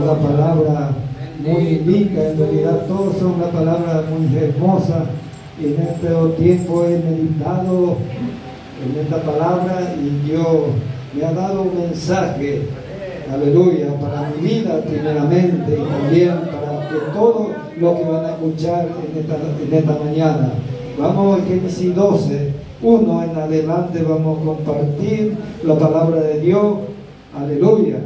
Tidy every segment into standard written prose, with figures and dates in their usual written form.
una palabra muy rica, en realidad todos son una palabra muy hermosa. En este tiempo he meditado en esta palabra y Dios me ha dado un mensaje, aleluya, para mi vida primeramente y también para que todo lo que van a escuchar en esta mañana. Vamos a Génesis 12, 1 en adelante, vamos a compartir la palabra de Dios, aleluya.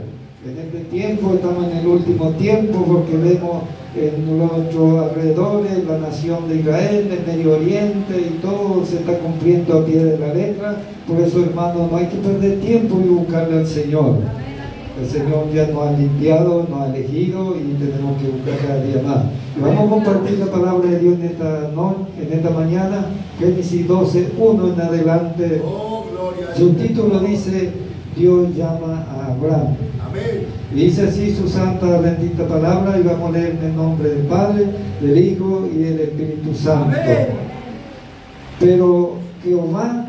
En este tiempo, estamos en el último tiempo porque vemos en nuestros alrededores la nación de Israel, el Medio Oriente y todo se está cumpliendo a pie de la letra. Por eso, hermanos, no hay que perder tiempo y buscarle al Señor. El Señor ya nos ha limpiado, nos ha elegido y tenemos que buscar cada día más. Y vamos a compartir la palabra de Dios en esta mañana, Génesis 12, 1 en adelante. Su título dice: Dios llama a Abraham. Y dice así su santa bendita palabra, y vamos a leer en el nombre del Padre, del Hijo y del Espíritu Santo. Amén. Pero Jehová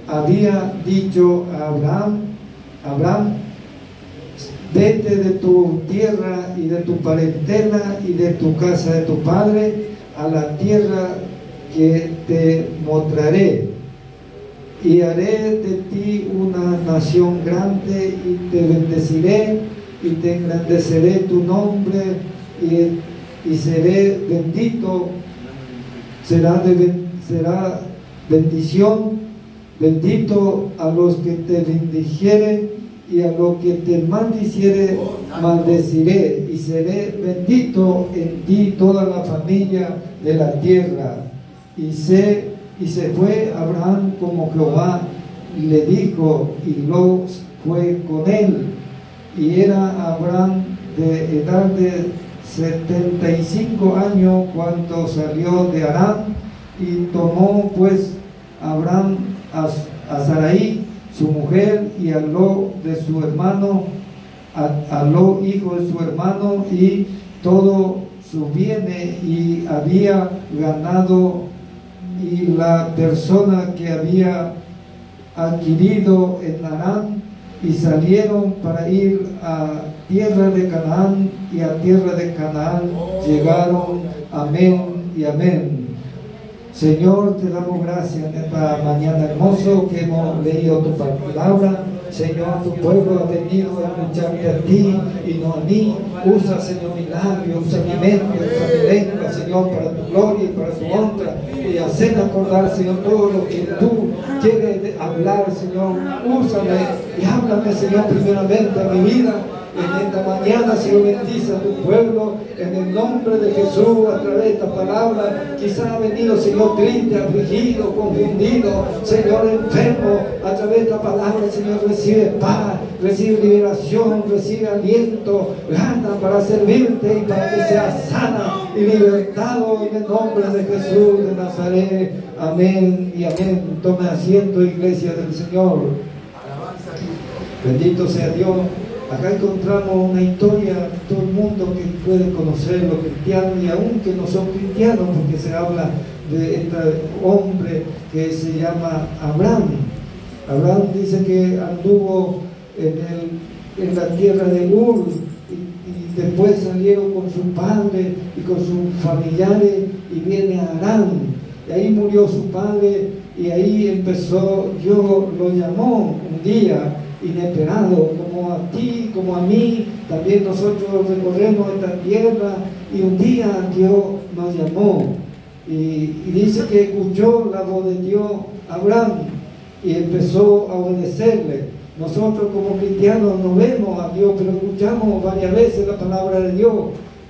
había dicho a Abraham, vete de tu tierra y de tu parentela y de tu casa de tu padre a la tierra que te mostraré. Y haré de ti una nación grande y te bendeciré y te engrandeceré tu nombre y seré bendito, será bendición, bendito a los que te bendijeren y a los que te maldiciere maldeciré, y seré bendito en ti toda la familia de la tierra. Y se fue Abraham como Jehová le dijo, y Lot fue con él. Y era Abraham de edad de 75 años cuando salió de Harán. Y tomó pues Abraham a Sarai, su mujer, y a Lot de su hermano, a Lot hijo de su hermano, y todo su bienes, y había ganado, y la persona que había adquirido en Harán, y salieron para ir a tierra de Canaán, y a tierra de Canaán llegaron. Amén y amén. Señor, te damos gracias en esta mañana hermoso que hemos leído tu palabra. Señor, tu pueblo ha venido a escucharte a ti y no a mí. Usa, Señor, mi labio, usa mi mente, usa mi lengua, Señor, para tu gloria y para tu honra. Y hacer acordar, Señor, todo lo que tú quieres hablar, Señor. Úsame y háblame, Señor, primeramente a mi vida. En esta mañana, Señor, bendice a tu pueblo en el nombre de Jesús a través de esta palabra. Quizás ha venido, Señor, triste, afligido, confundido, Señor, enfermo. A través de esta palabra, Señor, recibe paz, recibe liberación, recibe aliento, gana para servirte y para que sea sana y libertado en el nombre de Jesús de Nazaret. Amén y amén. Tome asiento, iglesia del Señor. Bendito sea Dios. Acá encontramos una historia, todo el mundo que puede conocer los cristianos, y aún que no son cristianos, porque se habla de este hombre que se llama Abraham. Abraham dice que anduvo en la tierra de Ur, y después salieron con su padre y con sus familiares, y viene a Harán, y ahí murió su padre, y ahí empezó, Dios lo llamó un día inesperado, como a ti, como a mí. También nosotros recorremos esta tierra, y un día Dios nos llamó, y dice que escuchó la voz de Dios Abraham y empezó a obedecerle. Nosotros como cristianos no vemos a Dios, pero escuchamos varias veces la palabra de Dios,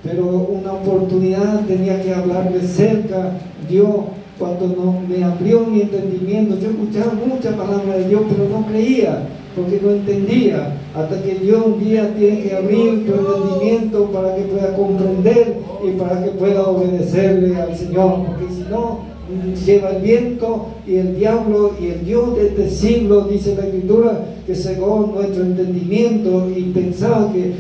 pero una oportunidad tenía que hablarle cerca. Dios, cuando me abrió mi entendimiento, yo escuchaba mucha palabra de Dios, pero no creía, porque no entendía, hasta que Dios un día tiene que abrir tu entendimiento para que pueda comprender y para que pueda obedecerle al Señor, porque si no, lleva el viento y el diablo y el Dios de este siglo, dice la Escritura, que cegó nuestro entendimiento y pensaba que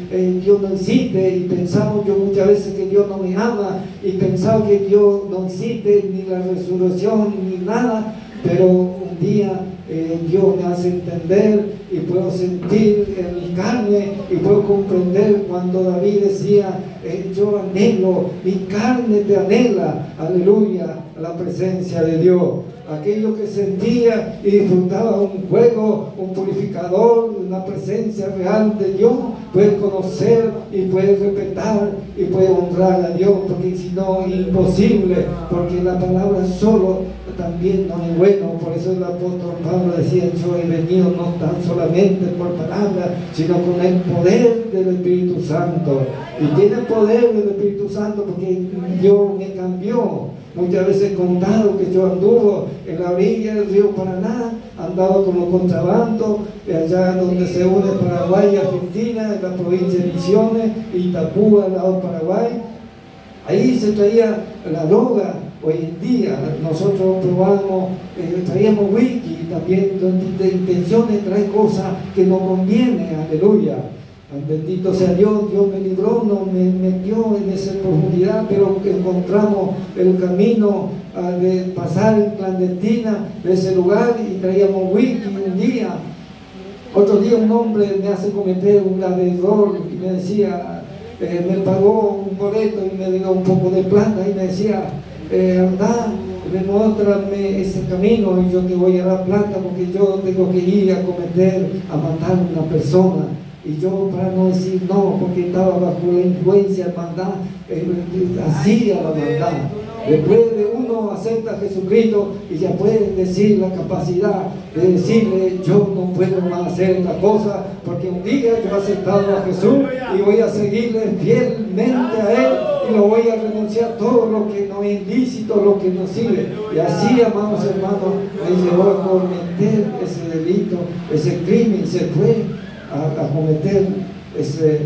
Dios no existe, y pensamos yo muchas veces que Dios no me ama, y pensaba que Dios no existe, ni la resurrección, ni nada, pero un día Dios me hace entender y puedo sentir en mi carne y puedo comprender cuando David decía, yo anhelo, mi carne te anhela, aleluya, a la presencia de Dios. Aquello que sentía y disfrutaba un juego, un purificador, una presencia real de Dios, puede conocer y puede respetar y puede honrar a Dios, porque si no es imposible, porque la palabra solo también no es bueno. Por eso el apóstol Pablo decía, yo he venido no tan solamente por palabra, sino con el poder del Espíritu Santo. Y tiene poder del Espíritu Santo porque Dios me cambió. Muchas veces he contado que yo anduvo en la orilla del río Paraná, andaba con los contrabandos, allá donde se une Paraguay y Argentina, en la provincia de Misiones, Itapúa, al lado de Paraguay. Ahí se traía la droga. Hoy en día nosotros probamos, traíamos whisky, también de intención de traer cosas que no conviene, aleluya. Bendito sea Dios, Dios me libró, no me metió en esa profundidad, pero encontramos el camino de pasar en clandestina de ese lugar y traíamos whisky un día. Otro día un hombre me hace cometer un error y me decía, me pagó un boleto y me dio un poco de plata y me decía, anda, muéstrame ese camino y yo te voy a dar plata porque yo tengo que ir a matar a una persona. Y yo, para no decir no, porque estaba bajo la influencia de maldad, hacía la maldad. Después de uno acepta a Jesucristo y ya puede decir la capacidad de decirle, yo no puedo más hacer esta cosa, porque un día yo he aceptado a Jesús y voy a seguirle fielmente a Él y lo voy a renunciar a todo lo que no es ilícito, lo que no sirve. Y así, amados hermanos, me llevó a cometer ese delito, ese crimen, se fue a cometer ese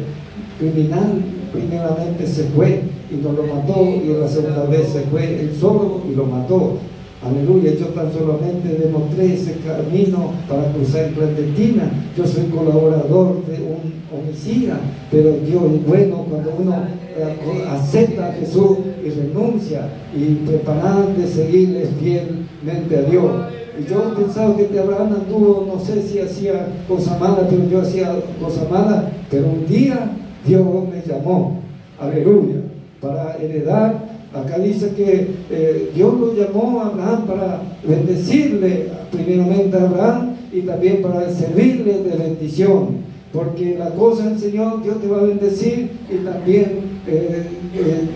criminal. Primeramente se fue y nos lo mató, y la segunda vez se fue él solo y lo mató. Aleluya, yo tan solamente demostré ese camino para cruzar clandestina. Yo soy colaborador de un homicida, pero Dios es bueno cuando uno acepta a Jesús y renuncia y preparar de seguirle fielmente a Dios. Y yo pensaba que Abraham anduvo, no sé si hacía cosas malas, pero yo hacía cosas malas, pero un día Dios me llamó, aleluya, para heredar. Acá dice que Dios lo llamó a Abraham para bendecirle primeramente a Abraham y también para servirle de bendición, porque la cosa del Señor, Dios te va a bendecir y también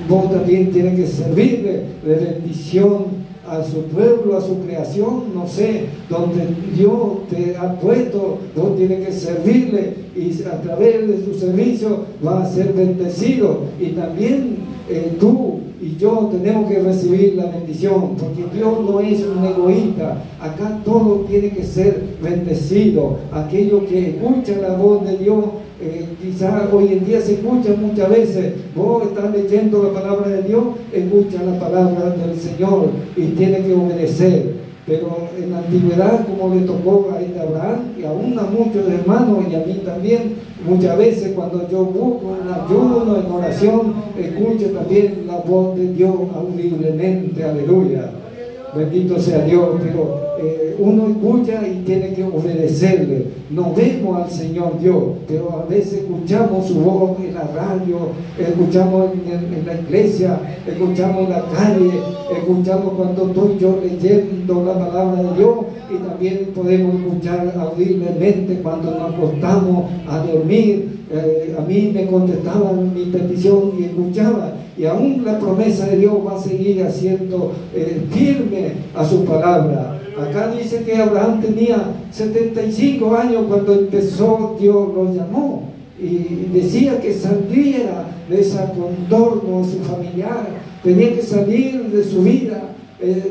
vos también tienes que servirle de bendición a su pueblo, a su creación, no sé, donde Dios te ha puesto, vos tienes que servirle y a través de su servicio va a ser bendecido. Y también tú y yo tenemos que recibir la bendición, porque Dios no es un egoísta. Acá todo tiene que ser bendecido. Aquello que escucha la voz de Dios, quizás hoy en día se escucha muchas veces. Vos estás leyendo la palabra de Dios, escucha la palabra del Señor y tiene que obedecer. Pero en la antigüedad, como le tocó a Abraham y aún a muchos hermanos y a mí también, muchas veces cuando yo busco en ayuno, en oración, escucho también la voz de Dios audiblemente, aleluya. Bendito sea Dios, pero uno escucha y tiene que obedecerle. No vemos al Señor Dios, pero a veces escuchamos su voz en la radio, escuchamos en la iglesia, escuchamos en la calle, escuchamos cuando estoy yo leyendo la palabra de Dios, y también podemos escuchar audiblemente cuando nos acostamos a dormir. A mí me contestaban mi petición y escuchaba, y aún la promesa de Dios va a seguir haciendo firme a su palabra. Acá dice que Abraham tenía 75 años cuando empezó, Dios lo llamó y decía que saliera de ese contorno de su familiar, tenía que salir de su vida.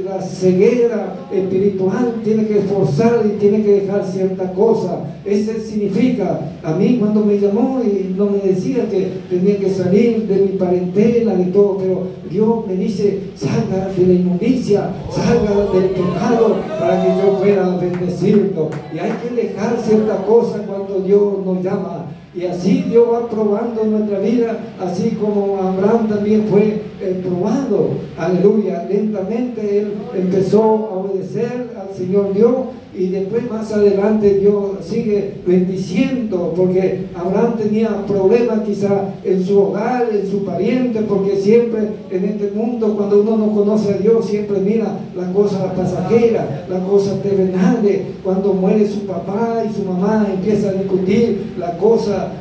La ceguera espiritual, tiene que esforzar y tiene que dejar cierta cosa. Ese significa, a mí cuando me llamó y no me decía que tenía que salir de mi parentela y todo, pero Dios me dice, salga de la inmundicia, salga del pecado para que yo pueda bendecirlo. Y hay que dejar cierta cosa cuando Dios nos llama. Y así Dios va probando nuestra vida, así como Abraham también fue probado, aleluya. Lentamente él empezó a obedecer al Señor Dios y después más adelante Dios sigue bendiciendo, porque Abraham tenía problemas quizá en su hogar, en su pariente, porque siempre en este mundo, cuando uno no conoce a Dios, siempre mira las cosas pasajeras, las cosas terrenales. Cuando muere su papá y su mamá, empieza a discutir la cosa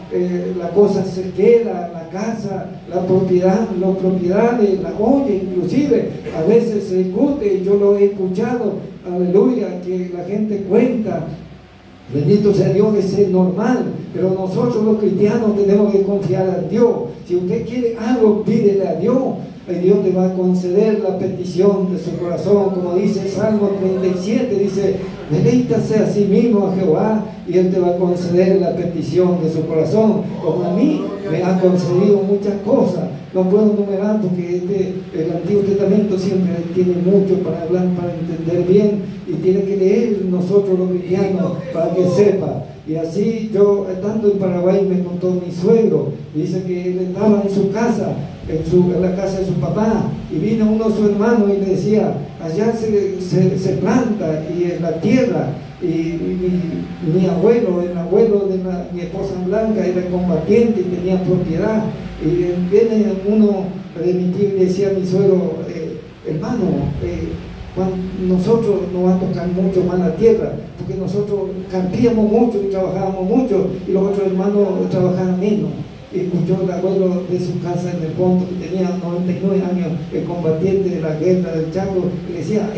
se queda, la casa, la propiedad, las propiedades, la olla, inclusive a veces se discute. Yo lo he escuchado, aleluya, que la gente cuenta. Bendito sea Dios, es normal, pero nosotros los cristianos tenemos que confiar en Dios. Si usted quiere algo, pídele a Dios, y Dios te va a conceder la petición de su corazón, como dice Salmo 37, dice: deleítase a sí mismo a Jehová, y Él te va a conceder la petición de su corazón. Como a mí me ha concedido muchas cosas, no puedo enumerar porque el Antiguo Testamento siempre tiene mucho para hablar, para entender bien, y tiene que leer nosotros los cristianos para que sepa. Y así yo, estando en Paraguay, me contó mi suegro, dice que él estaba en su casa, en la casa de su papá, y vino uno de sus hermanos y le decía: allá se planta y en la tierra, y mi abuelo, el abuelo de mi esposa Blanca, era combatiente y tenía propiedad. Y viene uno de mi tío y le decía a mi suegro: hermano, cuando nosotros nos va a tocar mucho más la tierra, porque nosotros campiamos mucho y trabajábamos mucho, y los otros hermanos trabajaban menos. Y escuchó el abuelo de su casa en el fondo, que tenía 99 años, el combatiente de la guerra del Chaco, y le decía: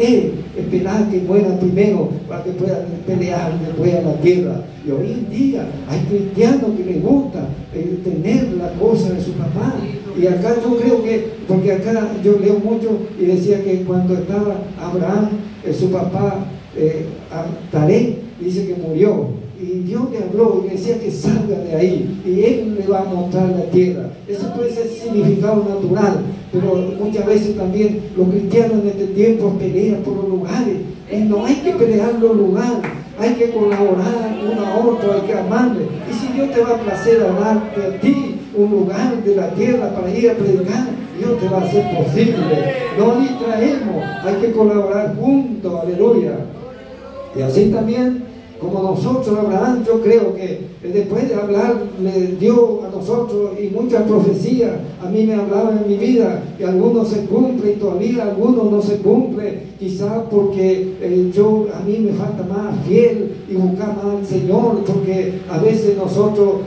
esperad que muera primero para que puedan pelear después a la tierra. Y hoy en día hay cristianos que les gusta tener la cosa de su papá. Y acá yo creo que, porque acá yo leo mucho, y decía que cuando estaba Abraham, su papá, Taré, dice que murió. Y Dios le habló y le decía que salga de ahí, y Él le va a mostrar la tierra. Eso puede ser significado natural, pero muchas veces también los cristianos en este tiempo pelean por los lugares. Y no hay que pelear los lugares, hay que colaborar uno a otro, hay que amarle. Y si Dios te va a placer a darte a ti un lugar de la tierra para ir a predicar, Dios te va a hacer posible. No distraemos, hay que colaborar juntos, aleluya. Y así también, como nosotros, Abraham, yo creo que después de hablar, le dio a nosotros y muchas profecías. A mí me hablaban en mi vida, y algunos se cumplen y todavía algunos no se cumplen, quizás porque a mí me falta más fiel y buscar más al Señor, porque a veces nosotros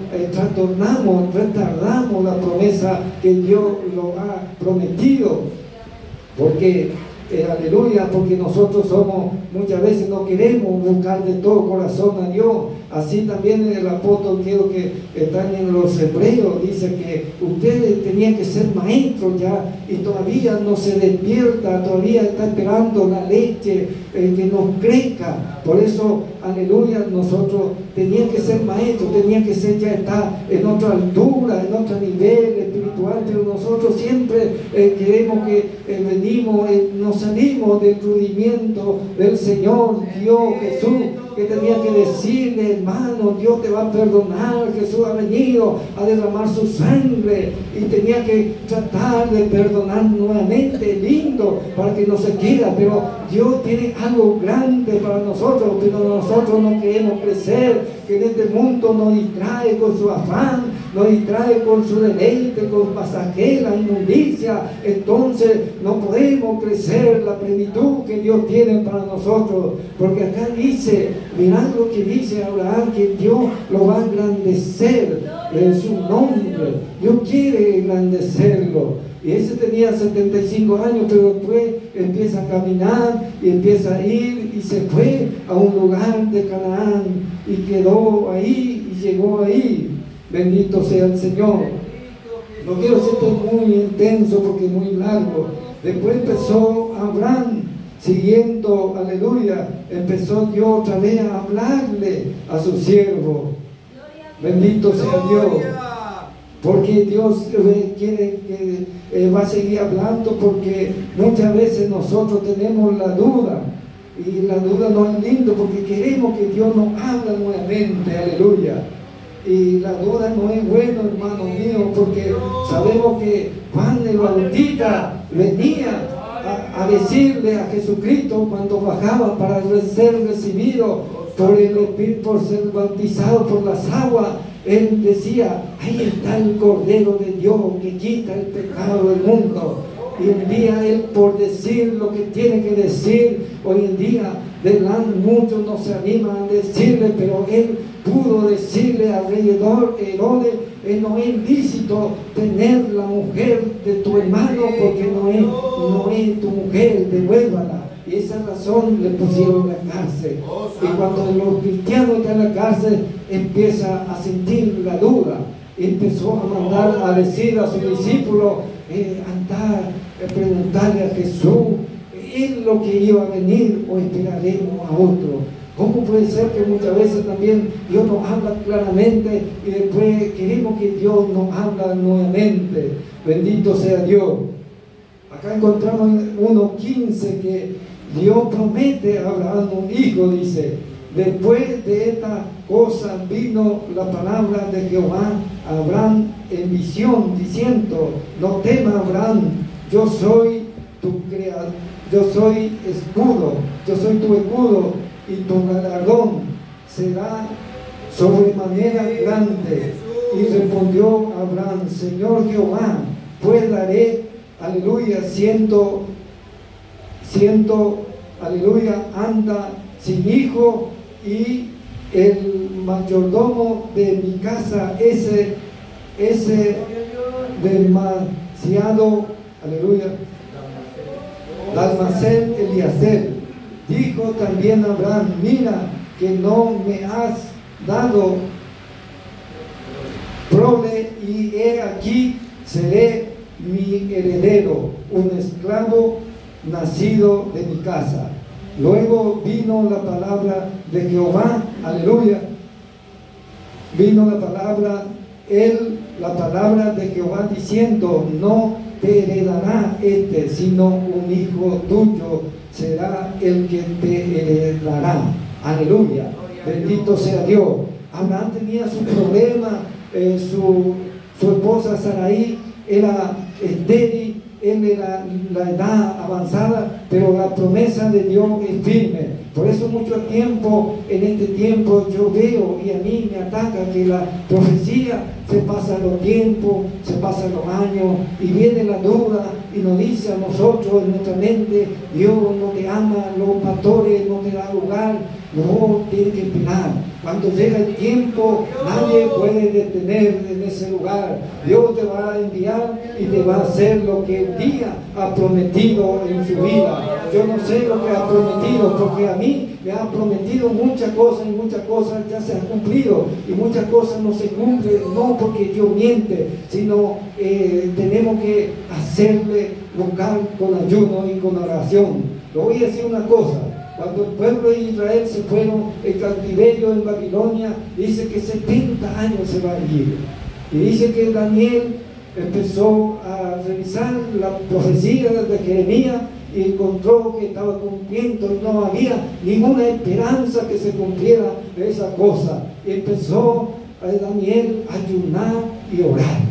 retardamos la promesa que Dios lo ha prometido, porque aleluya, porque nosotros muchas veces no queremos buscar de todo corazón a Dios. Así también el apóstol, creo que están en los Hebreos, dice que ustedes tenían que ser maestros ya, y todavía no se despierta, todavía está esperando la leche que nos crezca. Por eso, aleluya, nosotros tenían que ser maestros, tenían que ser, ya estar en otra altura, en otro nivel espiritual, pero nosotros siempre queremos que nos salimos del rudimiento del Señor Dios Jesús, que tenía que decirle: hermano, Dios te va a perdonar, Jesús ha venido a derramar su sangre, y tenía que tratar de perdonar nuevamente, lindo, para que no se quiera. Pero Dios tiene algo grande para nosotros, pero nosotros no queremos crecer, que en este mundo nos distrae con su afán, nos distrae con su deleite, con pasajera, inmundicia. Entonces no podemos crecer la plenitud que Dios tiene para nosotros, porque acá dice, mirad lo que dice Abraham, que Dios lo va a engrandecer en su nombre. Dios quiere engrandecerlo. Y ese tenía 75 años, pero después empieza a caminar y empieza a ir, y se fue a un lugar de Canaán y quedó ahí y llegó ahí. Bendito sea el Señor. No quiero ser muy intenso porque es muy largo. Después empezó Abraham, siguiendo, aleluya, empezó Dios otra vez a hablarle a su siervo. Bendito sea Dios. Porque Dios quiere que va a seguir hablando, porque muchas veces nosotros tenemos la duda, y la duda no es lindo, porque queremos que Dios nos hable nuevamente, aleluya. Y la duda no es bueno, hermano mío, porque sabemos que Juan el Bautista venía a decirle a Jesucristo cuando bajaba para ser recibido por el Espíritu, por ser bautizado por las aguas. Él decía: ahí está el Cordero de Dios que quita el pecado del mundo. Y un día él, por decir lo que tiene que decir, hoy en día delante muchos no se animan a decirle, pero él pudo decirle al rey Herodes: no es lícito tener la mujer de tu hermano, porque no es tu mujer, devuélvala. Y esa razón le pusieron en la cárcel. Y cuando los cristianos están en la cárcel, empieza a sentir la duda. Empezó a mandar a decir a sus discípulos: andar, preguntarle a Jesús, ¿es lo que iba a venir o esperaremos a otro? ¿Cómo puede ser que muchas veces también Dios nos habla claramente y después queremos que Dios nos habla nuevamente? Bendito sea Dios. Acá encontramos en 1:15 que Dios promete a Abraham un hijo, dice: después de esta cosa vino la palabra de Jehová a Abraham en visión, diciendo: no temas, Abraham, yo soy tu creador, yo soy tu escudo, y tu galardón será sobremanera grande. Y respondió Abraham: Señor Jehová, pues daré, aleluya, aleluya, anda sin hijo, y el mayordomo de mi casa, ese demasiado, aleluya, Dalmasel Eliezer. Dijo también Abraham: mira que no me has dado prole, y he aquí seré mi heredero, un esclavo nacido de mi casa. Luego vino la palabra de Jehová, aleluya, vino la palabra de Jehová diciendo: no te heredará sino un hijo tuyo será el que te heredará. Aleluya, bendito sea Dios. Abraham tenía su problema, su esposa Sarai era estéril, él era la edad avanzada, pero la promesa de Dios es firme. Por eso mucho tiempo, en este tiempo yo veo y a mí me ataca que la profecía se pasa los tiempos, se pasan los años y viene la duda y nos dice a nosotros en nuestra mente: Dios no te ama, los pastores no te dan lugar, no tienes que esperar. Cuando llega el tiempo, nadie puede detener en ese lugar. Dios te va a enviar y te va a hacer lo que un día ha prometido en su vida. Yo no sé lo que ha prometido, porque a mí me han prometido muchas cosas y muchas cosas ya se han cumplido y muchas cosas no se cumplen, no porque Dios miente, sino tenemos que hacerle lugar con ayuno y con oración. Le voy a decir una cosa: cuando el pueblo de Israel se fueron en cautiverio en Babilonia, dice que 70 años se va a ir. Y dice que Daniel empezó a revisar la profecía de Jeremías y encontró que estaba cumpliendo y no había ninguna esperanza que se cumpliera de esa cosa. Y empezó Daniel a ayunar y orar.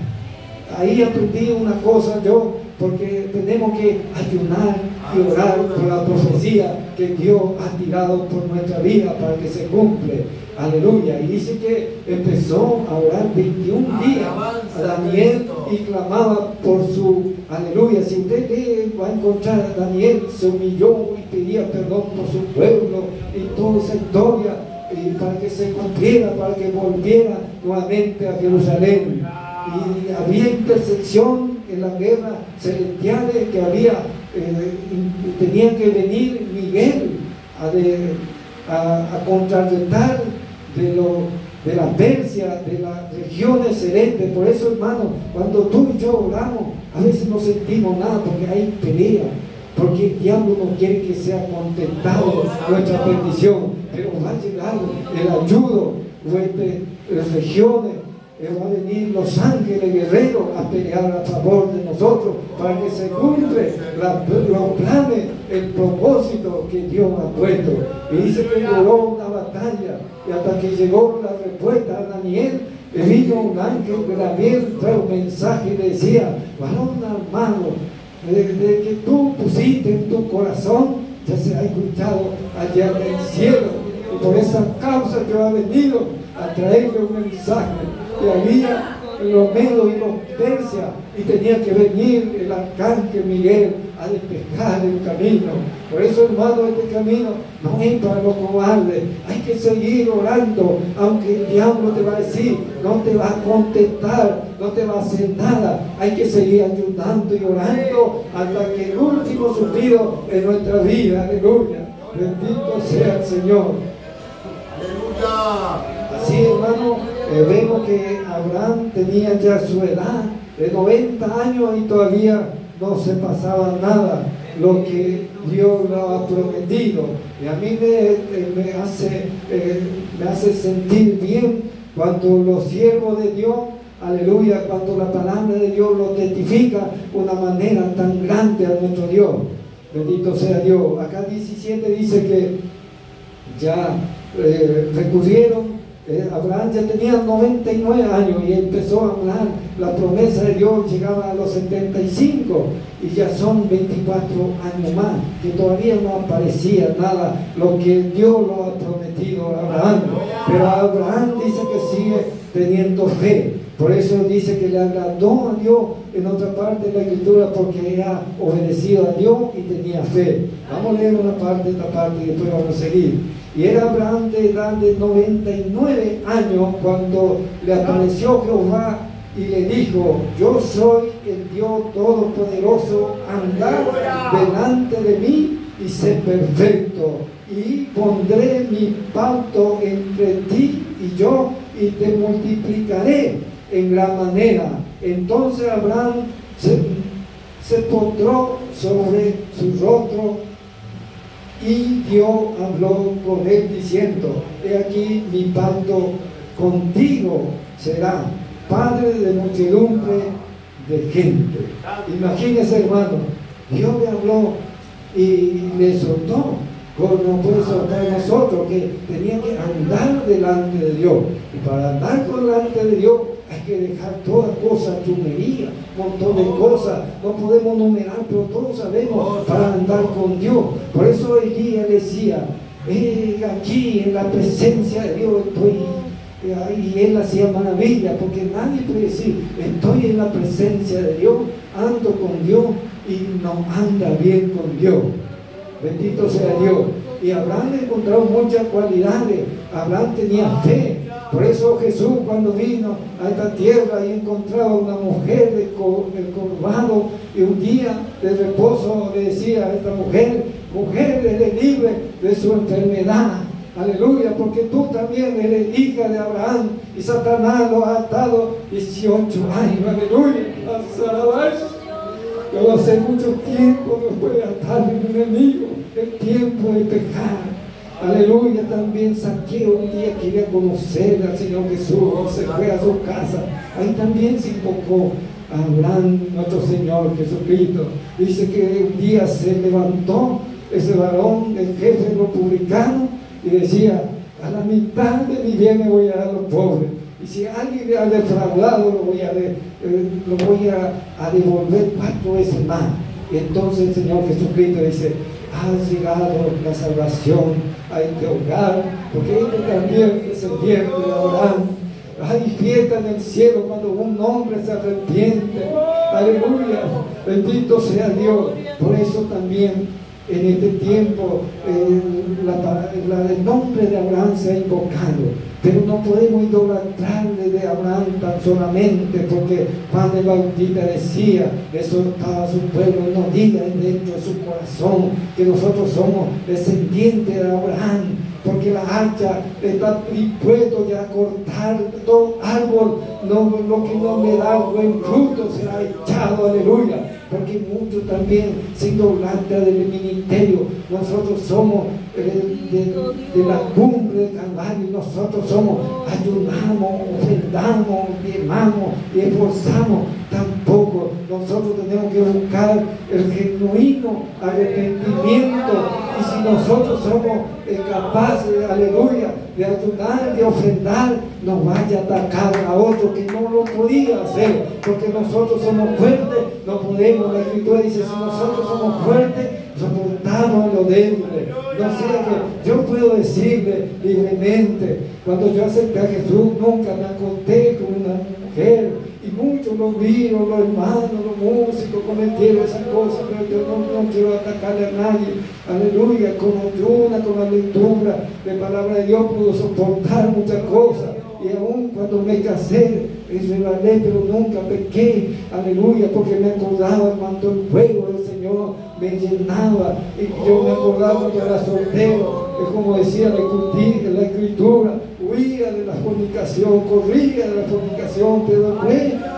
Ahí aprendí una cosa yo, porque tenemos que ayunar y orar por la profecía que Dios ha tirado por nuestra vida para que se cumple. Aleluya. Y dice que empezó a orar 21 días a Daniel y clamaba por su, aleluya. Si usted lee, va a encontrar a Daniel se humilló y pedía perdón por su pueblo y toda esa historia, y para que se cumpliera, para que volviera nuevamente a Jerusalén. Y había intersección en la guerra celestial que había, tenía que venir Miguel a contrarrestar de la Persia, de las regiones celestes. Por eso, hermano, cuando tú y yo oramos, a veces no sentimos nada porque hay pelea, porque el diablo no quiere que sea contentado nuestra petición, pero va a llegar el ayudo de las regiones. Va a venir los ángeles guerreros a pelear a favor de nosotros para que se cumplen los planes, el propósito que Dios ha puesto. Y dice que duró una batalla y hasta que llegó la respuesta a Daniel, vino un ángel de Gabriel, trae un mensaje y le decía: varón armado, de que tú pusiste en tu corazón, ya se ha escuchado allá en el cielo. Y por esa causa yo he venido a traerle un mensaje que había los medos y los persas, y tenía que venir el arcángel Miguel a despejar el camino. Por eso, hermano, este camino no es para los cobardes. Hay que seguir orando, aunque el diablo te va a decir, no te va a contestar, no te va a hacer nada. Hay que seguir ayudando y orando hasta que el último suspiro en nuestra vida. Aleluya. Bendito sea el Señor. Aleluya. Así, hermano, vemos que Abraham tenía ya su edad de 90 años y todavía no se pasaba nada lo que Dios lo ha prometido. Y a mí me hace sentir bien cuando los siervos de Dios, aleluya, cuando la palabra de Dios lo testifica de una manera tan grande a nuestro Dios. Bendito sea Dios. Acá 17 dice que ya recurrieron. Abraham ya tenía 99 años y empezó a hablar. La promesa de Dios llegaba a los 75 y ya son 24 años más, que todavía no aparecía nada lo que Dios lo ha prometido a Abraham. Pero Abraham dice que sigue teniendo fe. Por eso dice que le agradó a Dios en otra parte de la escritura, porque ha obedecido a Dios y tenía fe. Vamos a leer una parte, esta parte, y después vamos a seguir. Y era Abraham de edad de 99 años cuando le apareció Jehová y le dijo: yo soy el Dios Todopoderoso, andad delante de mí y sé perfecto, y pondré mi pacto entre ti y yo, y te multiplicaré en gran manera. Entonces Abraham se postró sobre su rostro, y Dios habló con él diciendo: he aquí mi pacto contigo será padre de muchedumbre de gente. Imagínese, hermano, Dios le habló y le soltó, como nos puede soltar a nosotros, que tenía que andar delante de Dios. Y para andar delante de Dios hay que dejar toda cosa, chumería, un montón de cosas. No podemos numerar, pero todos sabemos para andar con Dios. Por eso Elías decía: aquí en la presencia de Dios estoy. Y él hacía maravilla, porque nadie puede decir: estoy en la presencia de Dios, ando con Dios, y no anda bien con Dios. Bendito sea Dios. Y Abraham encontró muchas cualidades. Abraham tenía fe. Por eso Jesús, cuando vino a esta tierra y encontraba una mujer del Corvado, y un día de reposo le decía a esta mujer: mujer, eres libre de su enfermedad. Aleluya, porque tú también eres hija de Abraham, y Satanás lo ha atado 18 años. Aleluya. Yo hace mucho tiempo me puede atar mi enemigo, el tiempo de pecar. Aleluya. También Saqueo un día quería conocer al Señor Jesús, se fue a su casa. Ahí también se invocó a Abraham, nuestro Señor Jesucristo. Dice que un día se levantó ese varón, el jefe republicano, y decía: a la mitad de mi bien me voy a dar a los pobres, y si alguien le ha defraudado lo voy a devolver 4 veces más. Y entonces el Señor Jesucristo dice: ha llegado la salvación a este hogar, porque este también es descendiente de Abraham. Hay fiesta en el cielo cuando un hombre se arrepiente. Aleluya, bendito sea Dios. Por eso también en este tiempo el nombre de Abraham se ha invocado, pero no podemos idolatrarle de Abraham tan solamente, porque Juan el Bautista decía, exhortaba a su pueblo: no digan dentro de su corazón que nosotros somos descendientes de Abraham, porque la hacha está dispuesto ya a cortar todo árbol, lo que no le da buen fruto será echado. Aleluya. Porque muchos también se idolatran del ministerio. Nosotros somos de la cumbre del Calvario, nosotros somos, ayunamos, ofrendamos, diezmamos y esforzamos. Tampoco tampoco. Nosotros tenemos que buscar el genuino arrepentimiento. Y si nosotros somos capaces, aleluya, de ayudar, de ofrendar, no vaya a atacar a otro que no lo podía hacer, porque nosotros somos fuertes, no podemos. La Escritura dice, si nosotros somos fuertes, soportamos lo débil. No sea que yo puedo decirle libremente, cuando yo acepté a Jesús, nunca me acosté con una mujer, y muchos los vivos, los hermanos, los músicos cometieron esas cosas, pero yo no quiero atacarle a nadie. Aleluya, con ayuda, con la lectura de palabra de Dios puedo soportar muchas cosas. Y aún cuando me casé, resbalé, pero nunca pequé. Aleluya, porque me acordaba cuando el fuego del Señor me llenaba. Y yo me acordaba cuando era soltero. Es como decía la Escritura, huía de la fornicación, corría de la fornicación, pero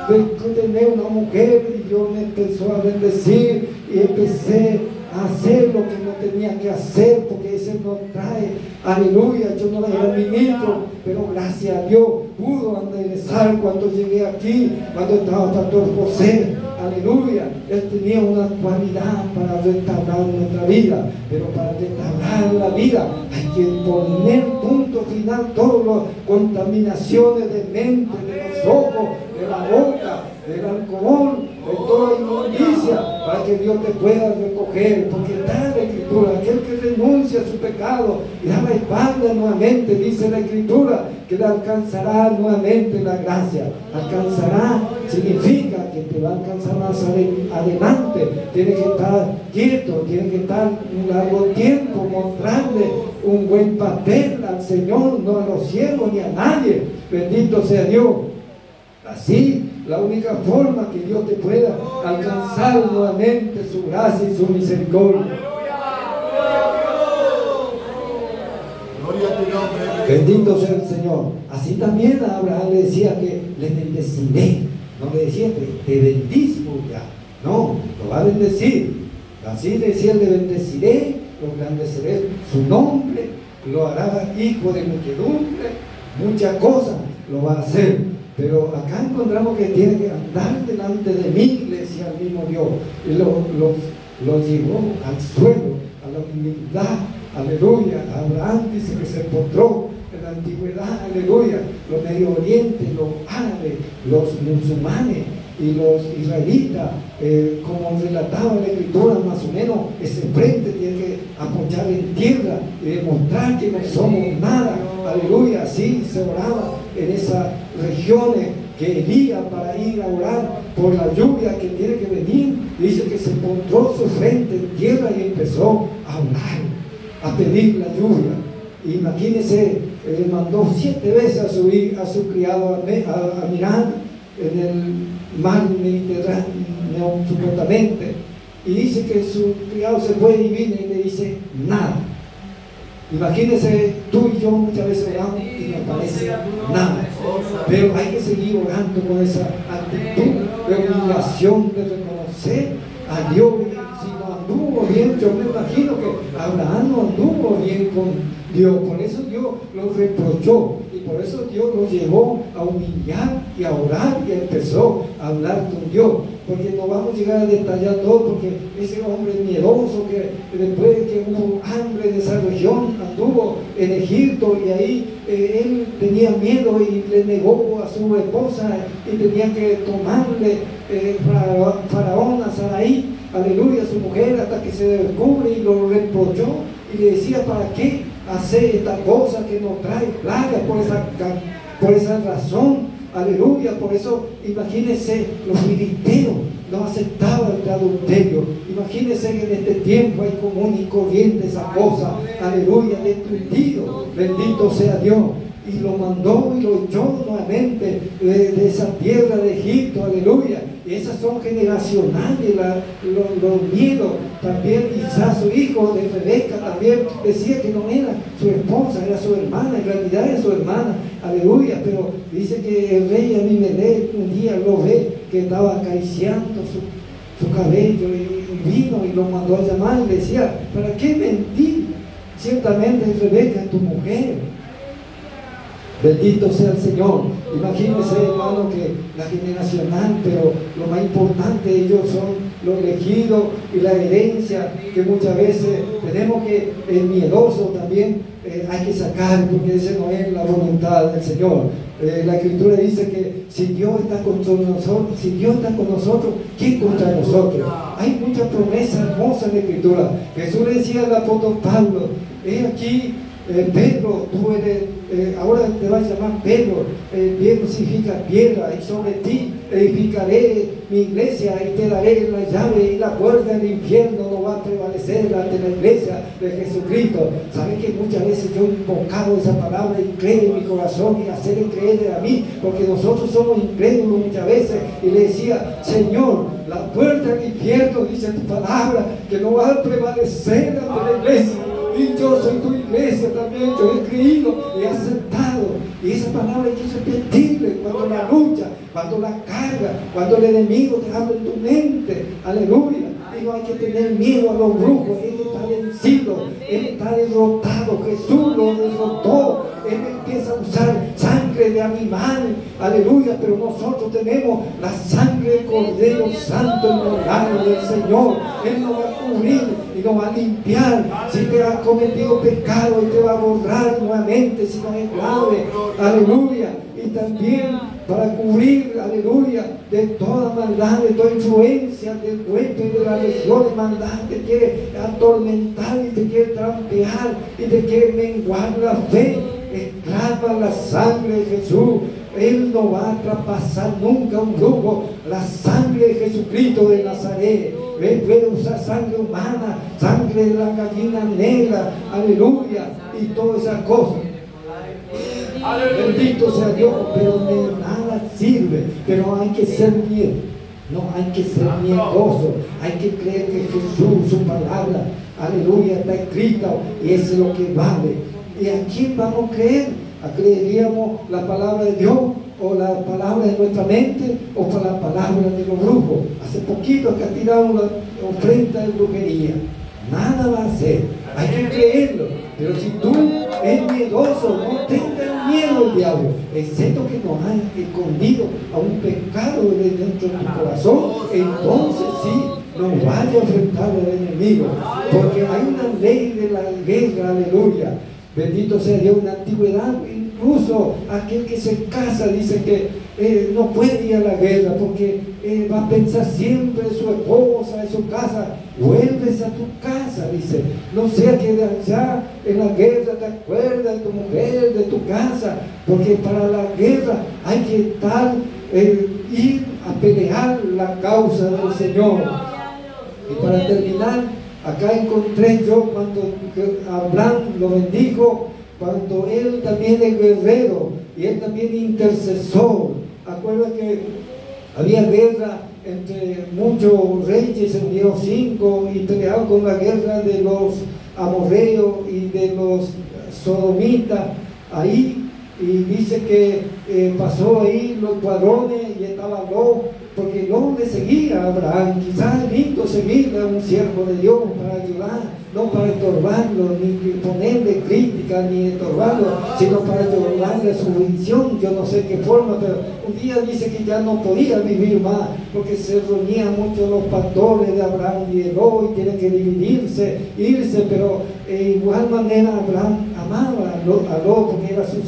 después de tener una mujer, y Dios me empezó a bendecir y empecé a hacer lo que no tenía que hacer, porque ese no trae, aleluya. Yo no era ministro, pero gracias a Dios pudo enderezar cuando llegué aquí, cuando estaba Pastor José, aleluya. Él tenía una cualidad para restaurar nuestra vida, pero para restaurar la vida hay que poner punto final a todas las contaminaciones de mente, de los ojos, de la boca, del alcohol, de toda inmundicia, para que Dios te pueda recoger, porque está en la Escritura, aquel que renuncia a su pecado y da la espalda nuevamente, dice la Escritura, que le alcanzará nuevamente la gracia. Alcanzará significa que te va a alcanzar más adelante. Tiene que estar quieto, tiene que estar un largo tiempo mostrarle un buen papel al Señor, no a los ciegos ni a nadie. Bendito sea Dios. Así, la única forma que Dios te pueda alcanzar nuevamente su gracia y su misericordia. Bendito sea el Señor. Así también a Abraham le decía que le bendeciré. No le decía te bendizo ya. No, lo va a bendecir. Así le decía, le bendeciré, lo engrandeceré su nombre, lo hará hijo de muchedumbre, muchas cosas lo va a hacer. Pero acá encontramos que tiene que andar delante de mi iglesia, al mismo Dios. Y lo llevó al suelo, a la humildad. Aleluya. Abraham dice que se postró en la antigüedad. Aleluya. Los Medio Oriente, los árabes, los musulmanes y los israelitas, como relataba la Escritura, más o menos, ese frente tiene que apoyar en tierra y demostrar que no somos nada. Aleluya. Así se oraba en esas regiones que Elías, para ir a orar por la lluvia que tiene que venir, dice que se postró su frente en tierra y empezó a orar, a pedir la lluvia. Imagínense, mandó 7 veces a su criado a mirar en el mar Mediterráneo, supuestamente, y dice que su criado se fue y viene y le dice nada. Imagínense, tú y yo muchas veces oramos y no aparece nada, pero hay que seguir orando con esa actitud de humillación, de reconocer a Dios. Si no anduvo bien, yo me imagino que Abraham no anduvo bien con Dios, por eso Dios lo reprochó y por eso Dios lo llevó a humillar y a orar y empezó a hablar con Dios. Porque no vamos a llegar a detallar todo, porque ese hombre miedoso que después que hubo hambre en esa región anduvo en Egipto y ahí él tenía miedo y le negó a su esposa y tenía que tomarle Faraón a Sarai, aleluya, su mujer, hasta que se descubre y lo reprochó y le decía, ¿para qué hacer esta cosa que nos trae plagas por esa razón? Aleluya. Por eso imagínense, los filisteos no aceptaban el adulterio. Imagínense que en este tiempo hay común y corriente esa cosa, aleluya, destruido. Bendito sea Dios. Y lo mandó y lo echó nuevamente de esa tierra de Egipto, aleluya. Y esas son generacionales, los miedos. También quizás su hijo de Rebeca también decía que no era su esposa, era su hermana, en realidad era su hermana, aleluya. Pero dice que el rey Abimelech un día lo ve que estaba acariciando su cabello y vino y lo mandó a llamar y le decía, ¿para qué mentir? Ciertamente Rebeca es tu mujer. Bendito sea el Señor. Imagínense, hermano, que la generacional, pero lo más importante, ellos son los elegidos y la herencia que muchas veces tenemos que, el miedoso también hay que sacar, porque esa no es la voluntad del Señor. La Escritura dice que si Dios está con nosotros, ¿quién contra nosotros? Hay muchas promesas hermosas en la Escritura. Jesús le decía al apóstol Pablo, aquí Pedro, tú eres, ahora te vas a llamar Pedro. Pedro significa piedra, y sobre ti edificaré mi iglesia y te daré la llave, y la puerta del infierno no va a prevalecer ante la iglesia de Jesucristo. ¿Sabes que muchas veces yo he invocado esa palabra y creo en mi corazón y hacerle creer a mí? Porque nosotros somos incrédulos muchas veces, y le decía, Señor, la puerta del infierno, dice tu palabra, que no va a prevalecer ante la iglesia. Y yo soy tu iglesia también, yo he creído y he aceptado. Y esa palabra hay que repetirle cuando la lucha, cuando la carga, cuando el enemigo te habla en tu mente. Aleluya. Y no hay que tener miedo a los brujos. Él está vencido, él está derrotado. Jesús lo derrotó. Él empieza a usar sangre de animal. Aleluya. Pero nosotros tenemos la sangre del Cordero Santo inmolado del Señor. Él nos va a cubrir y nos va a limpiar. Si te has cometido pecado, Él te va a borrar nuevamente si no es grave. Aleluya. Y también para cubrir, aleluya, de toda maldad, de toda influencia del cuento y de la legión de maldad. Te quiere atormentar y te quiere trampear y te quiere menguar la fe. Exclama la sangre de Jesús. Él no va a traspasar nunca un brujo. La sangre de Jesucristo de Nazaret. Él puede usar sangre humana, sangre de la gallina negra, aleluya, y todas esas cosas. Bendito sea Dios, pero de nada sirve. Pero hay que ser miedo. No hay que ser miedoso. Hay que creer que Jesús, su palabra, aleluya, está escrita, y eso es lo que vale. ¿Y a quién vamos a creer? ¿Creeríamos la palabra de Dios, o la palabra de nuestra mente, o por la palabra de los brujos? Hace poquito que tiraron la ofrenda de brujería. Nada va a hacer. Hay que creerlo. Pero si tú eres miedoso, no tengas miedo al diablo, excepto que nos han escondido a un pecado de dentro de tu corazón. Entonces sí, nos vaya a enfrentar al enemigo, porque hay una ley de la guerra, aleluya. Bendito sea Dios. En la antigüedad, incluso aquel que se casa dice que no puede ir a la guerra, porque va a pensar siempre en su esposa, en su casa. Vuelves a tu casa, dice. No sea que de allá en la guerra te acuerdas de tu mujer, de tu casa, porque para la guerra hay que estar, ir a pelear la causa del Señor. Y para terminar, acá encontré yo cuando Abraham lo bendijo, cuando él también es guerrero y él también intercesor. Acuerda que había guerra entre muchos reyes, se unieron 5 y pelearon con la guerra de los amorreos y de los sodomitas ahí. Y dice que pasó ahí los varones y estaba Lot, porque Lot le seguía a Abraham. Quizás es lindo seguir a un siervo de Dios para ayudar, no para estorbarlo, ni ponerle crítica, ni estorbarlo, sino para ayudarle a su visión. Yo no sé qué forma, pero un día dice que ya no podía vivir más, porque se reunían mucho los pastores de Abraham y de Lot, y tienen que dividirse, irse, pero de igual manera Abraham amaba a Lot, porque era su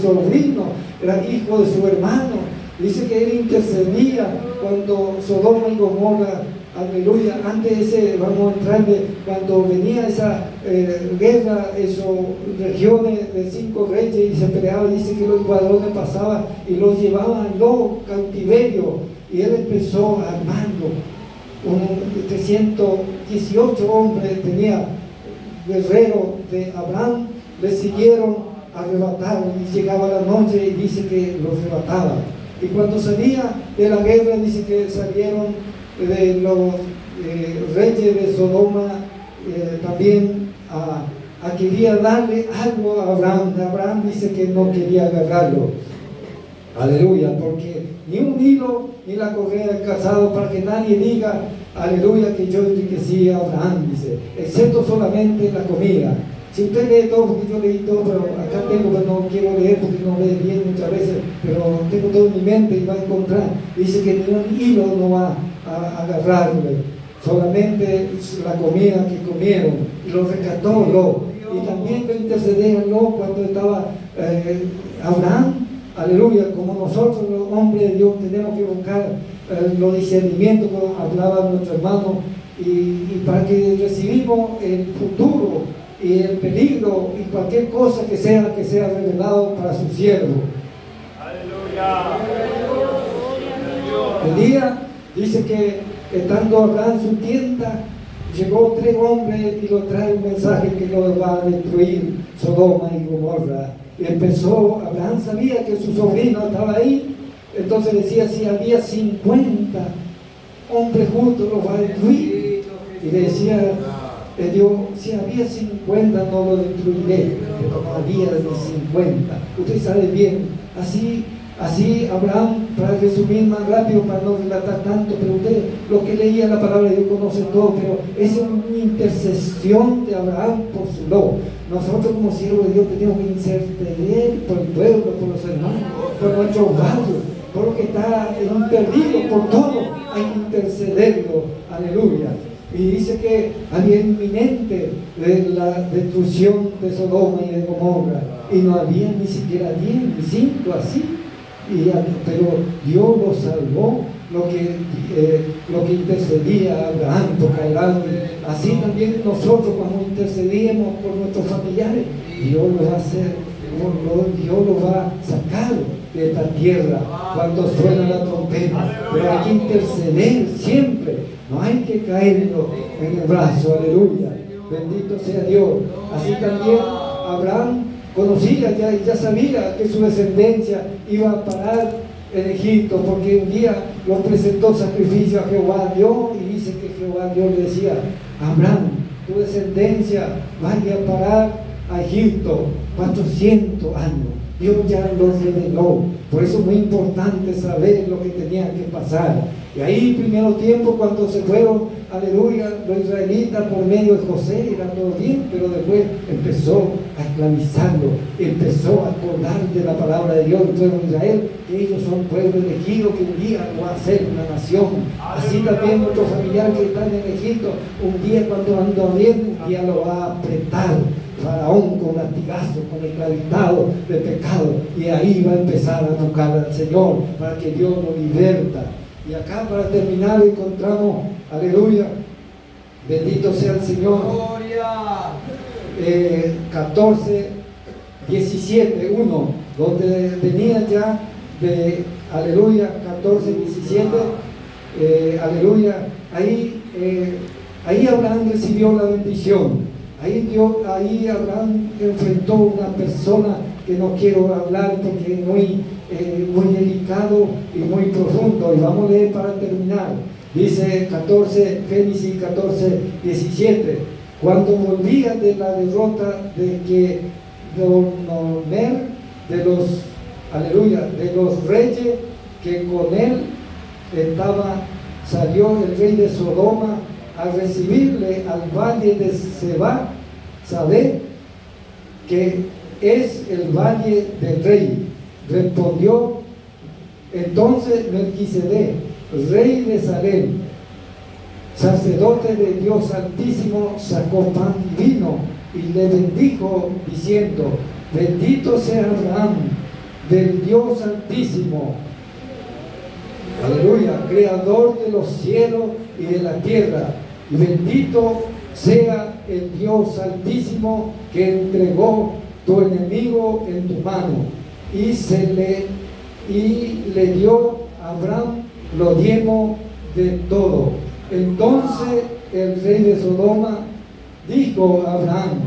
sobrino, era hijo de su hermano. Dice que él intercedía cuando Sodoma y Gomorra, aleluya, antes de ese, vamos a entrar cuando venía esa guerra, esas regiones de 5 reyes y se peleaban. Dice que los guardones pasaban y los llevaban a los cautiverios, y él empezó armando 318 hombres, tenía guerreros de Abraham, le siguieron a arrebatar, y llegaba la noche y dice que los arrebataba. Y cuando salía de la guerra, dice que salieron de los reyes de Sodoma también quería darle algo a Abraham. Abraham dice que no quería agarrarlo. Aleluya, porque ni un hilo ni la correa del calzado, para que nadie diga, aleluya, que yo enriquecí a Abraham, dice, excepto solamente la comida. Si usted lee todo, porque yo leí todo, pero acá tengo, pero no quiero leer porque no lee bien muchas veces, pero tengo todo en mi mente y va a encontrar. Dice que ni un hilo no va a agarrarle, solamente la comida que comieron, y lo rescató Lot. Y también lo intercedía Lot cuando estaba Abraham, aleluya, como nosotros los hombres de Dios tenemos que buscar los discernimientos, como hablaba nuestro hermano, y para que recibimos el futuro y el peligro y cualquier cosa que sea revelado para su siervo. Aleluya. El día dice que estando Abraham en su tienda, llegó 3 hombres y lo trae un mensaje que lo va a destruir Sodoma y Gomorra. Y empezó, Abraham sabía que su sobrino estaba ahí, entonces decía, si había 50 hombres juntos, los va a destruir. Y le decía Dios, si había 50 no lo destruiré, pero no había ni 50. Usted sabe bien, así Abraham, para resumir más rápido, para no relatar tanto, pero usted lo que leía la palabra de Dios conoce todo, pero es una intercesión de Abraham por su Lot. Nosotros como siervos de Dios tenemos que interceder por el pueblo, por los hermanos, por nuestros barrios, por lo que está perdido, por todo, hay que intercederlo, aleluya. Y dice que había inminente la destrucción de Sodoma y de Gomorra, y no había ni siquiera 10 ni 5 así, pero Dios lo salvó, lo que intercedía Abraham, porque Abraham, así también nosotros cuando intercedíamos por nuestros familiares, Dios lo va a hacer, Dios lo va a sacar de esta tierra cuando suena la trompeta, pero hay que interceder siempre, no hay que caerlo en el brazo, aleluya, bendito sea Dios. Así también Abraham conocía ya sabía que su descendencia iba a parar en Egipto, porque un día lo presentó sacrificio a Jehová Dios, y dice que Jehová Dios le decía, Abraham, tu descendencia vaya a parar a Egipto 400 años. Dios ya lo reveló. Por eso es muy importante saber lo que tenía que pasar. Y ahí, primero tiempo, cuando se fueron, aleluya, los israelitas por medio de José, era todo bien, pero después empezó a esclavizarlo, empezó a acordar de la palabra de Dios, el pueblo de Israel, que ellos son pueblo elegido, que un día va a ser una nación. Así también nuestros familiares que están en Egipto, un día cuando anda bien, un día lo va a apretar Faraón con latigazo, con esclavizado de pecado, y ahí va a empezar a buscar al Señor para que Dios lo liberta. Y acá para terminar encontramos, aleluya, bendito sea el Señor, 14, 17, 1, donde venía ya de, aleluya, 14, 17, aleluya, ahí Abraham recibió la bendición. Ahí Abraham enfrentó a una persona que no quiero hablar porque es muy delicado y muy profundo, y vamos a leer para terminar. Dice Génesis 14, 17, cuando volvía de la derrota de los reyes que con él salió el rey de Sodoma a recibirle al valle de Sabé, que es el valle del rey. Respondió entonces Melquisedec, rey de Salem, sacerdote de Dios Altísimo, sacó pan y vino y le bendijo diciendo, bendito sea Abraham del Dios Altísimo, aleluya, creador de los cielos y de la tierra, y bendito sea el Dios Altísimo que entregó tu enemigo en tu mano. Y le dio a Abraham lo diezmo de todo. Entonces el rey de Sodoma dijo a Abraham,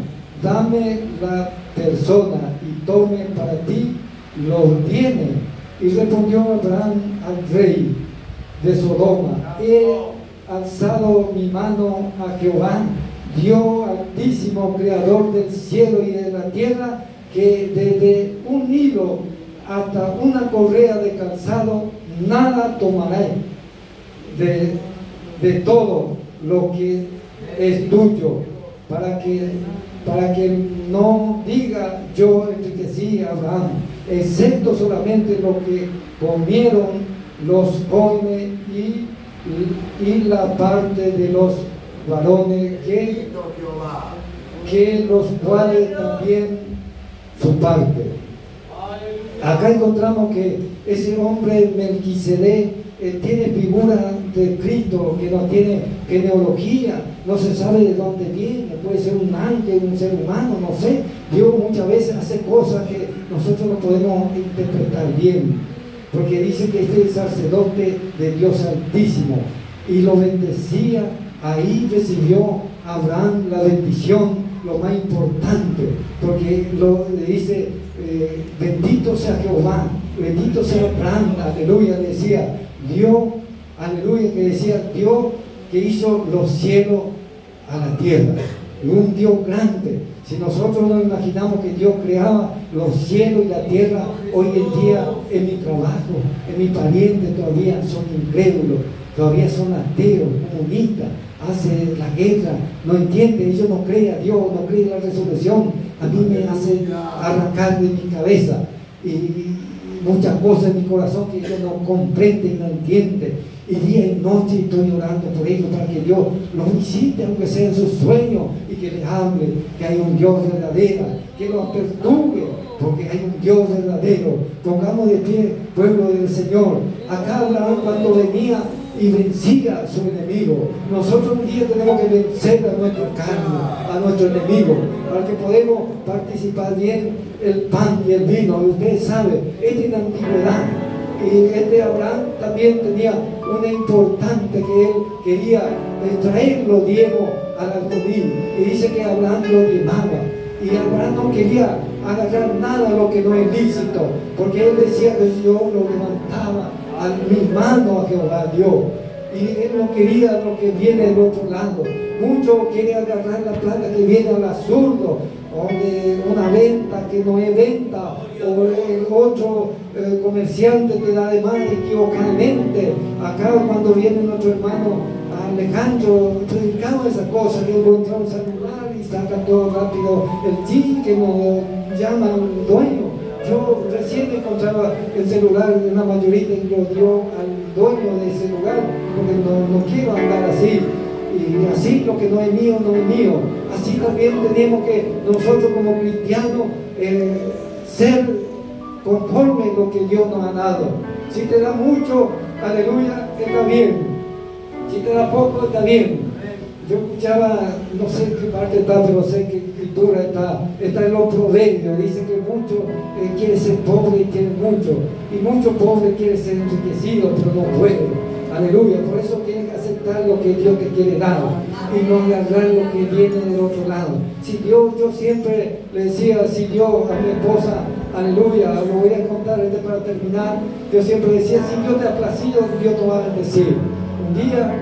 dame la persona y tome para ti los bienes. Y respondió Abraham al rey de Sodoma, he alzado mi mano a Jehová, Dios Altísimo, creador del cielo y de la tierra, que desde un hilo hasta una correa de calzado nada tomaré de todo lo que es tuyo, para que para que no diga yo enriquecí a Abraham, excepto solamente lo que comieron los jóvenes y la parte de los varones que los cuales también su parte. Acá encontramos que ese hombre Melquisedec tiene figura de Cristo, que no tiene genealogía, no se sabe de dónde viene, puede ser un ángel, un ser humano, no sé. Dios muchas veces hace cosas que nosotros no podemos interpretar bien, porque dice que este es el sacerdote de Dios Altísimo y lo bendecía. Ahí recibió Abraham la bendición, lo más importante, porque le dice bendito sea Jehová, bendito sea Abraham, aleluya, decía Dios, aleluya, que decía Dios que hizo los cielos a la tierra, y un Dios grande. Si nosotros nos imaginamos que Dios creaba los cielos y la tierra, hoy en día en mi trabajo, en mi pariente todavía son incrédulos, todavía son ateos, comunistas, hace la guerra, no entiende, ellos no creen a Dios, no creen en la resurrección. A mí me hace arrancar de mi cabeza y muchas cosas en mi corazón que ellos no comprenden, no entienden, y día y noche estoy orando por ellos para que Dios los visite, aunque sea en sus sueños, y que les hable que hay un Dios verdadero, que los perturbe, porque hay un Dios verdadero. Pongamos de pie, pueblo del Señor. Acá Abraham, cuando venía y vencía a su enemigo, nosotros un día tenemos que vencer a nuestro carne, a nuestro enemigo, para que podamos participar bien el pan y el vino. Y ustedes saben, esta es la antigüedad, y este Abraham también tenía una importante, que él quería traer los diezmos al alfolí, y dice que Abraham lo diezmaba, y Abraham no quería agarrar nada de lo que no es lícito, porque él decía que yo lo levantaba a mi mano a Jehová Dios, y él no quería lo que viene del otro lado. Muchos quieren agarrar la plata que viene al absurdo, o de una venta que no es venta, o el otro comerciante te da de más equivocadamente. Acá cuando viene nuestro hermano Alejandro predicaba esa cosa, que encontraba un celular y saca todo rápido el chip que nos llama el dueño. Yo recién encontraba el celular de una mayorita y lo dio al dueño de ese lugar, porque no quiero andar así. Y así lo que no es mío, no es mío. Así también tenemos que nosotros como cristianos ser conforme a lo que Dios nos ha dado. Si te da mucho, aleluya, está bien. Si te da poco, está bien. Yo escuchaba, no sé en qué parte está, pero sé que escritura está en los proverbios. Dice que muchos quieren ser pobres y tienen mucho, y muchos pobres quieren ser enriquecidos, pero no pueden. Aleluya, por eso tienes que aceptar lo que Dios te quiere dar y no agarrar lo que viene del otro lado. Si Dios, yo siempre le decía, si Dios a mi esposa, aleluya, lo voy a contar para terminar, yo siempre decía, si Dios te ha placido, Dios te va a bendecir. Un día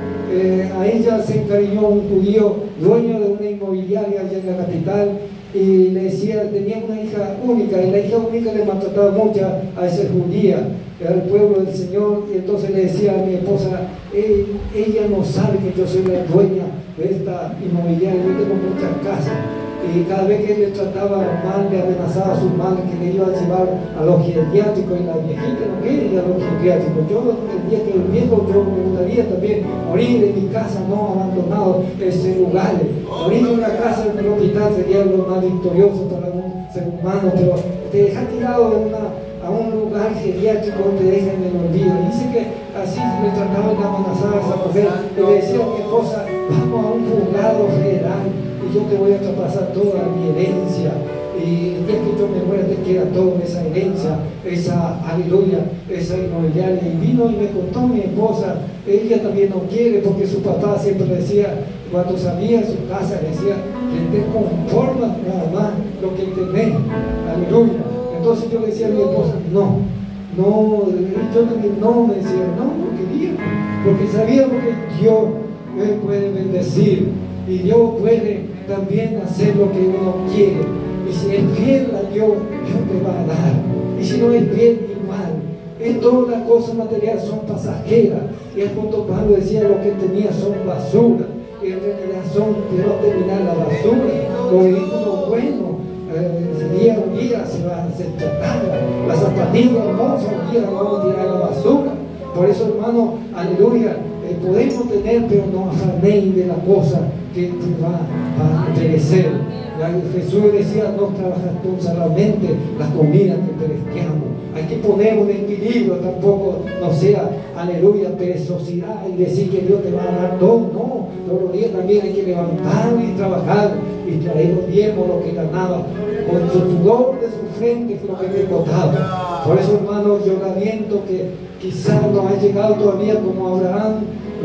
a ella se encariñó un judío dueño de una inmobiliaria allá en la capital, y le decía, tenía una hija única, y la hija única le maltrataba mucho a esa judía, era el pueblo del Señor, y entonces le decía a mi esposa, ella no sabe que yo soy la dueña de esta inmobiliaria, yo tengo muchas casas, y cada vez que le trataba mal, le amenazaba a su madre que le iba a llevar a los geriátricos, y la viejita no quiere ir a los geriátricos. Yo el día que viejo, yo me gustaría también morir en mi casa, no abandonado ese lugar. Morir en una casa en el hospital sería lo más victorioso para un ser humano, pero te deja tirado a un lugar geriátrico, te deja en el olvido. Dice que así me trataba de amenazar a esa mujer, y le decía a mi esposa, vamos a un juzgado federal y yo te voy a traspasar toda mi herencia, y el día que yo me muera te queda toda esa herencia, esa, aleluya, esa inmobiliaria. Y vino y me contó mi esposa, ella también no quiere, porque su papá siempre le decía, cuando salía de su casa, le decía que te conformas nada más lo que tenés, aleluya. Entonces yo le decía a mi esposa, no, yo también no, me decía, no quería, porque sabíamos que Dios puede bendecir, y Dios puede también hacer lo que uno quiere, y si es fiel a Dios, Dios te va a dar, y si no es fiel, igual. Todas las cosas materiales son pasajeras, y el apóstol Pablo decía, lo que tenía son basura, y en realidad son, que no terminar la basura, los vehículos buenos. Un día se va a hacer chatarra, la zapatilla hermosa, un día la vamos a tirar a la basura. Por eso, hermano, aleluya, podemos tener, pero no afanéis de la cosa que va a perecer. Jesús decía, no trabajas tú solamente la comida que perezqueamos. Hay que poner un equilibrio, tampoco no sea, aleluya, perezosidad y decir que Dios te va a dar todo. No, todos los días también hay que levantar y trabajar y traer los diezmos, lo que ganaba. Con su sudor de su frente es lo que me costaba. Por eso, hermano, yo lamento que quizás no ha llegado todavía como Abraham,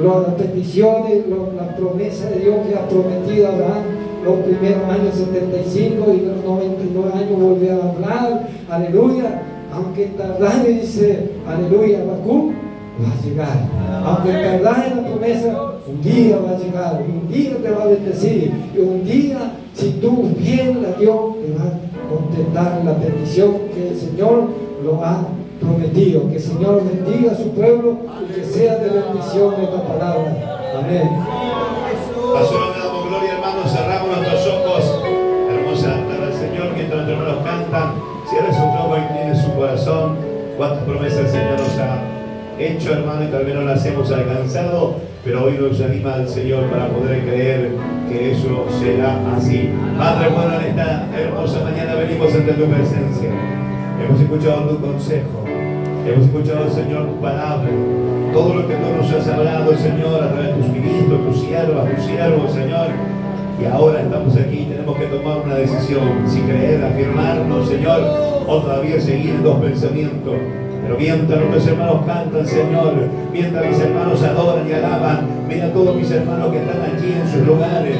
las peticiones, la promesa de Dios que ha prometido a Abraham. Los primeros años 75 y los 99 años volvió a hablar, aleluya, aunque tardare, dice, aleluya, Habacuc, va a llegar. Aunque tardare en la promesa, un día va a llegar, un día te va a bendecir, y un día, si tú bien a Dios, te va a contestar la petición que el Señor lo ha prometido. Que el Señor bendiga a su pueblo y que sea de bendición esta palabra. Amén. Pastor, le damos gloria, hermanos, cerramos nuestros ojos. Hermosa altar al Señor mientras nuestros hermanos cantan. Cierre sus ojos y incline su corazón. Cuántas promesas el Señor nos ha hecho, hermano, y tal vez no las hemos alcanzado, pero hoy nos anima al Señor para poder creer que eso será así. Padre bueno, en esta hermosa mañana venimos ante tu presencia. Hemos escuchado tu consejo, hemos escuchado, Señor, tu palabra, todo lo que tú nos has hablado, Señor, a través de tus ministros, tus siervos, Señor. Y ahora estamos aquí y tenemos que tomar una decisión, si creer, afirmarnos, Señor, o todavía seguir en dos pensamientos. Pero mientras nuestros hermanos cantan, Señor, mientras mis hermanos adoran y alaban, mira a todos mis hermanos que están allí en sus lugares.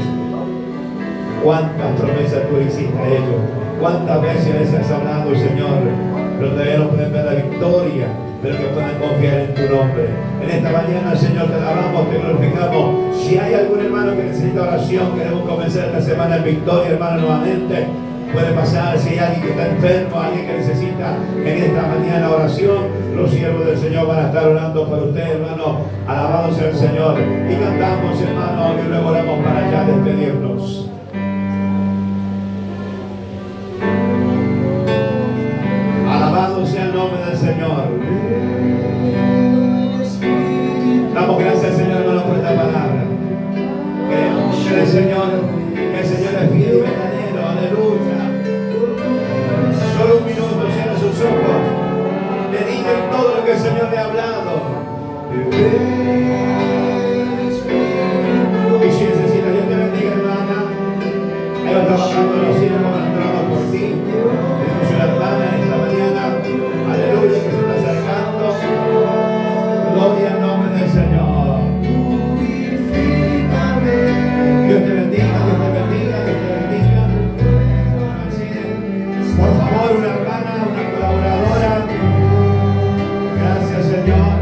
Cuántas promesas tú hiciste a ellos, cuántas veces les has hablado, Señor, pero todavía no pueden ver la victoria, pero que puedan confiar en tu nombre. En esta mañana, Señor, te alabamos, te glorificamos. Si hay algún hermano que necesita oración, queremos comenzar esta semana en victoria, hermano, nuevamente. Puede pasar. Si hay alguien que está enfermo, alguien que necesita en esta mañana oración, los siervos del Señor van a estar orando por usted, hermano. Alabado sea el Señor. Y cantamos, hermano, y luego oramos para allá despedirnos. Alabado sea el nombre del Señor. Damos gracias, Señor, hermano, por esta palabra. Creemos que el Señor es fiel y verdadero. Aleluya. Solo un minuto, cierra sus ojos. Dediquen todo lo que el Señor le ha hablado. Y si necesita, Dios te bendiga, hermana. Ahí va trabajando los cielos como entramos por ti. Tenemos una hermana en esta mañana. Aleluya, que se está acercando. Gloria al nombre del Señor. Dios te bendiga, Dios te bendiga, Dios te bendiga. Por favor, una hermana, una colaboradora. Gracias, Señor.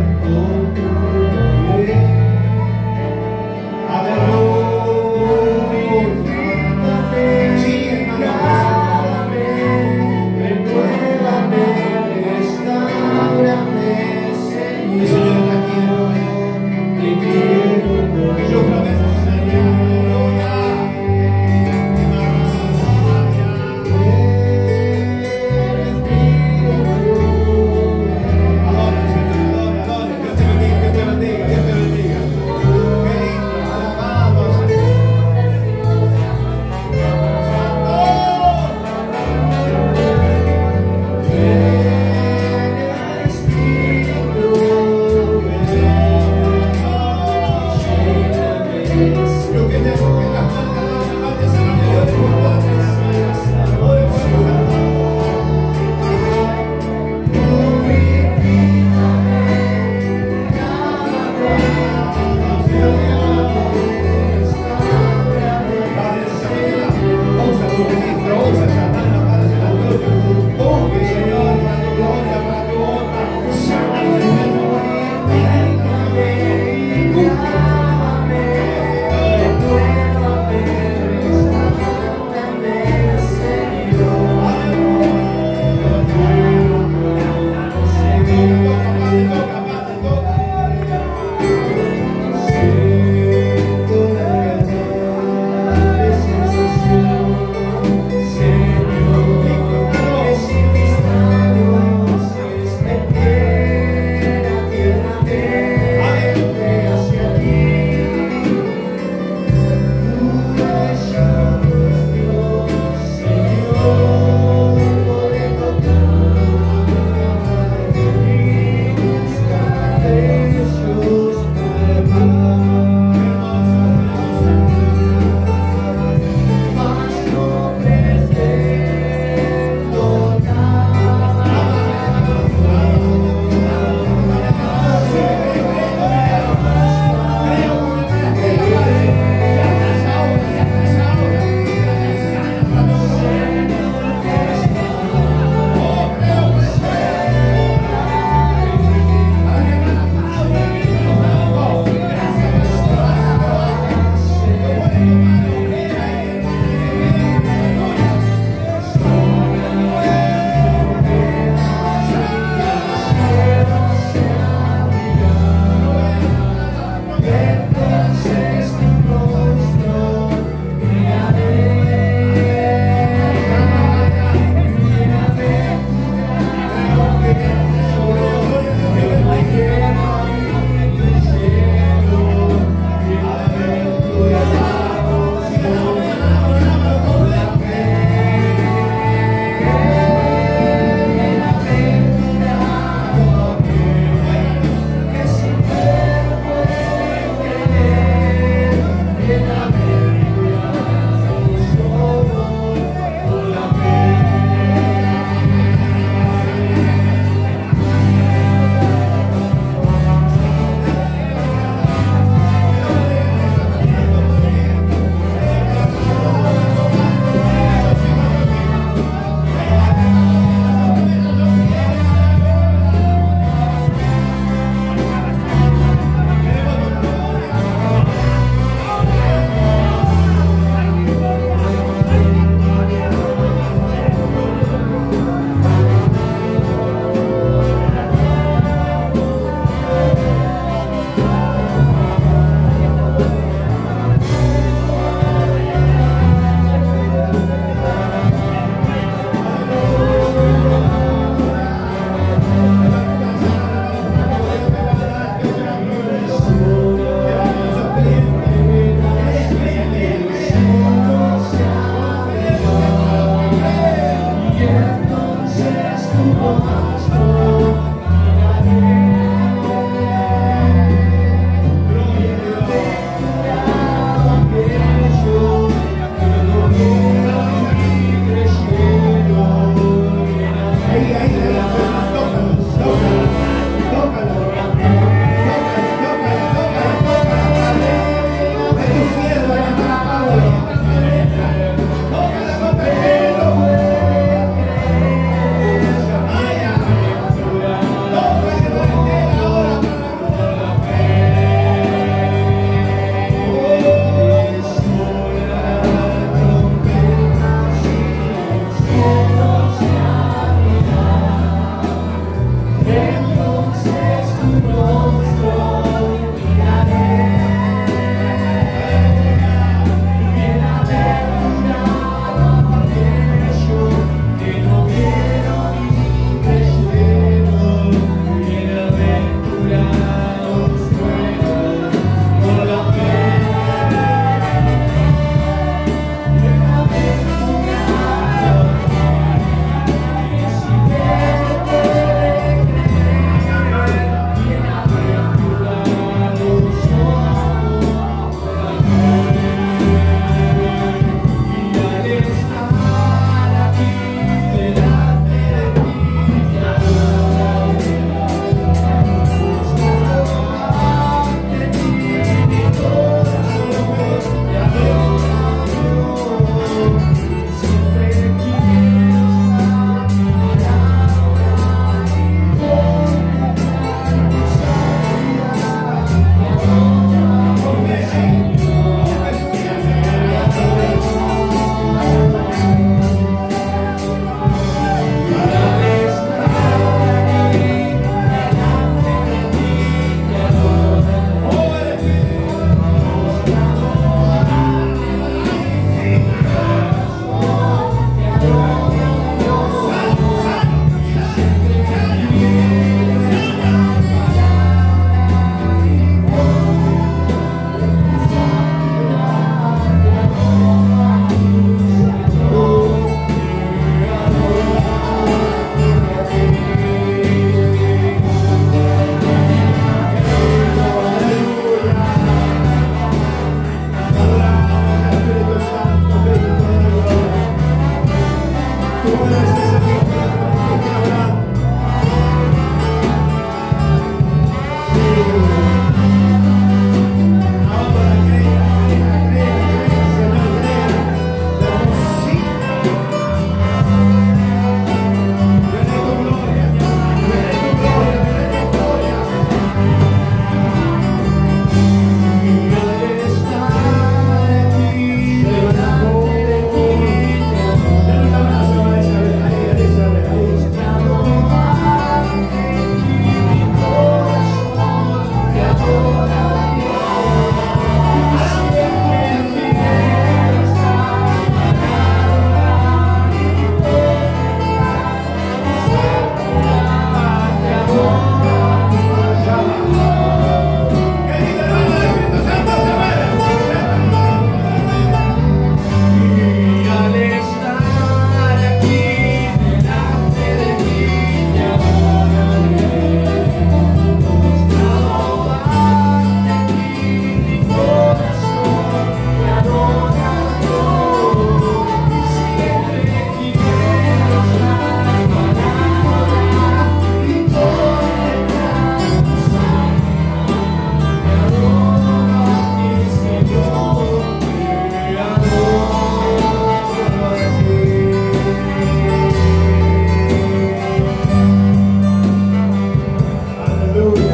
Aleluya.